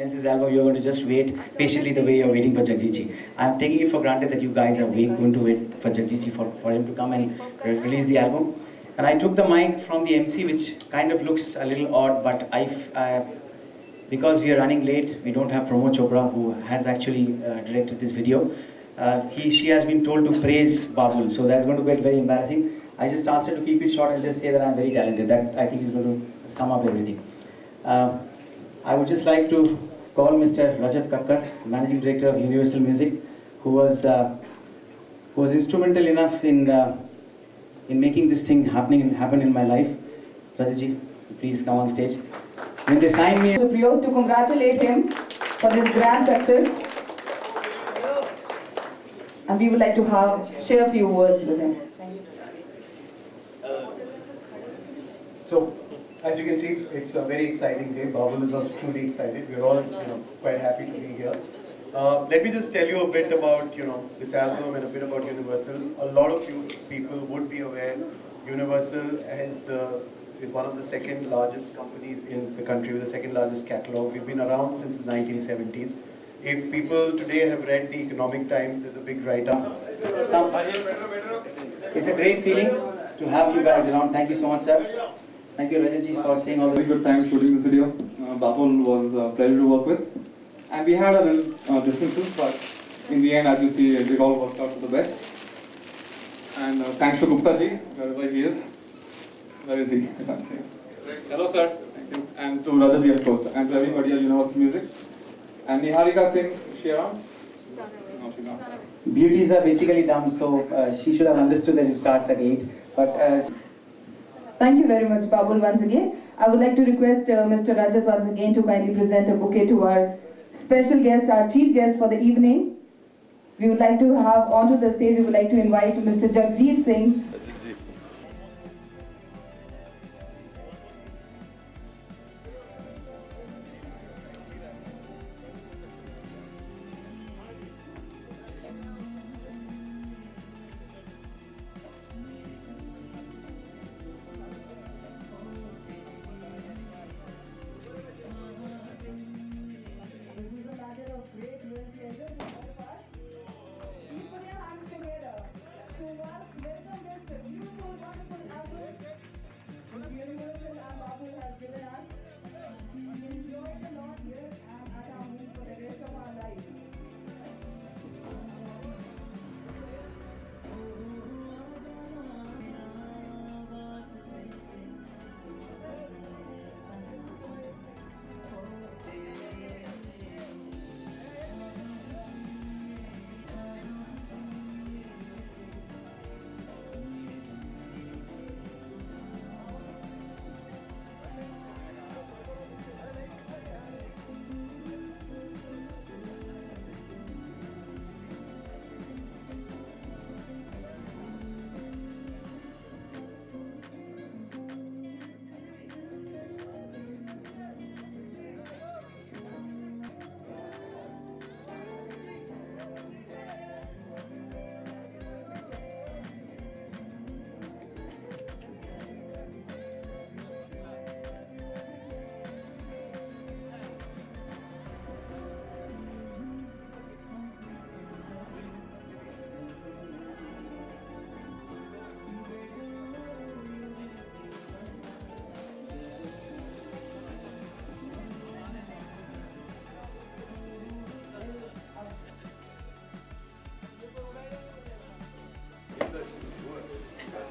else's album, you're going to just wait patiently the way you're waiting for Jagjit. I'm taking it for granted that you guys are going to wait for Jagjit for him to come and release the album. And I took the mic from the MC, which kind of looks a little odd, but because we are running late, we don't have Pramod Chopra, who has actually directed this video. She has been told to praise Babul, so that's going to get very embarrassing. I just asked her to keep it short and just say that I'm very talented. That I think is going to sum up everything. I would just like to call Mr. Rajat Kakkar, Managing Director of Universal Music, who was instrumental enough in making this thing happen in my life. Rajatji, please come on stage. When they signed me, Supriyo, to congratulate him for this grand success, and we would like to share a few words with him. So, as you can see, it's a very exciting day. Babul is also truly excited. We're all, quite happy to be here. Let me just tell you a bit about, this album and a bit about Universal. A lot of you people would be aware, Universal is one of the second largest companies in the country with the second largest catalog. We've been around since the 1970s. If people today have read the Economic Times, there's a big write-up. It's a great feeling to have you guys around. Thank you so much, sir. Thank you, Rajatji, for staying all the way. Good time shooting this video. Babul was a pleasure to work with. And we had a little differences, but in the end, as you see, it all worked out for the best. And thanks to Gupta ji, wherever he is. Where is he? Hello, sir. Thank you. And to Rajat ji, of course. And to everybody at Universal Music. And Niharika Singh, is she around? She's on her way. No, she's not. Beauties are basically dumb, so she should have understood that it starts at 8. But Thank you very much, Babul, once again. I would like to request Mr. Rajat once again to kindly present a bouquet to our special guest, our chief guest for the evening. We would like to have onto the stage, we would like to invite Mr. Jagjit Singh.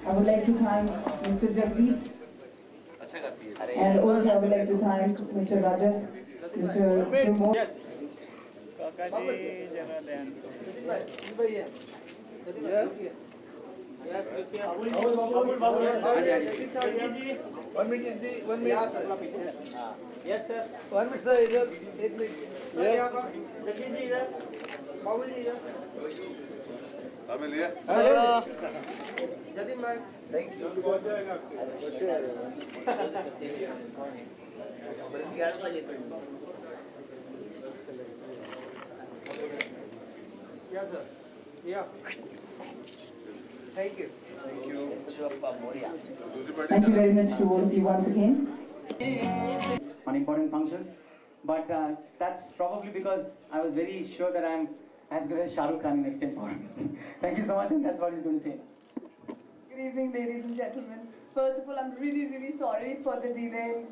I would like to thank Mr. Jagjit, and also I would like to thank Mr. Rajat, Mr. Pramod. Yes, sir. 1 minute, sir. Idhar, 1 minute. Jagjit ji idhar. Babul ji idhar. Jatin bhai. Thank you. Yes, sir. Yeah. Thank you. Thank you. Thank you very much to all of you once again. on important functions. but that's probably because I was very sure that I'm as good as Shah Rukh Khan in extempore. Thank you so much, and that's what he's going to say. Good evening, ladies and gentlemen. First of all, I'm really sorry for the delay.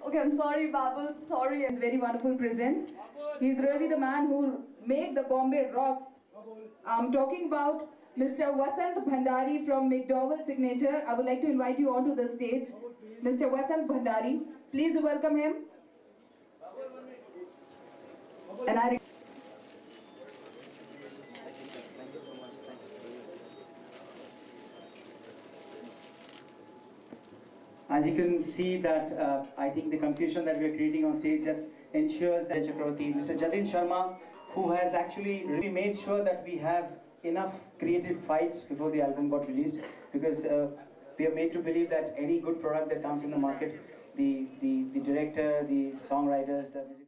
Okay, I'm sorry, Babul. Sorry. His very wonderful presence. He's really the man who made the Bombay rocks. I'm talking about Mr. Vasant Bhandari from McDowell Signature. I would like to invite you onto the stage. Mr. Vasant Bhandari, please welcome him. And I As you can see that I think the confusion that we are creating on stage just ensures that Chakravarti, Mr. Jatin Sharma, who has actually really made sure that we have enough creative fights before the album got released, because we are made to believe that any good product that comes in the market, the director, the songwriters, the music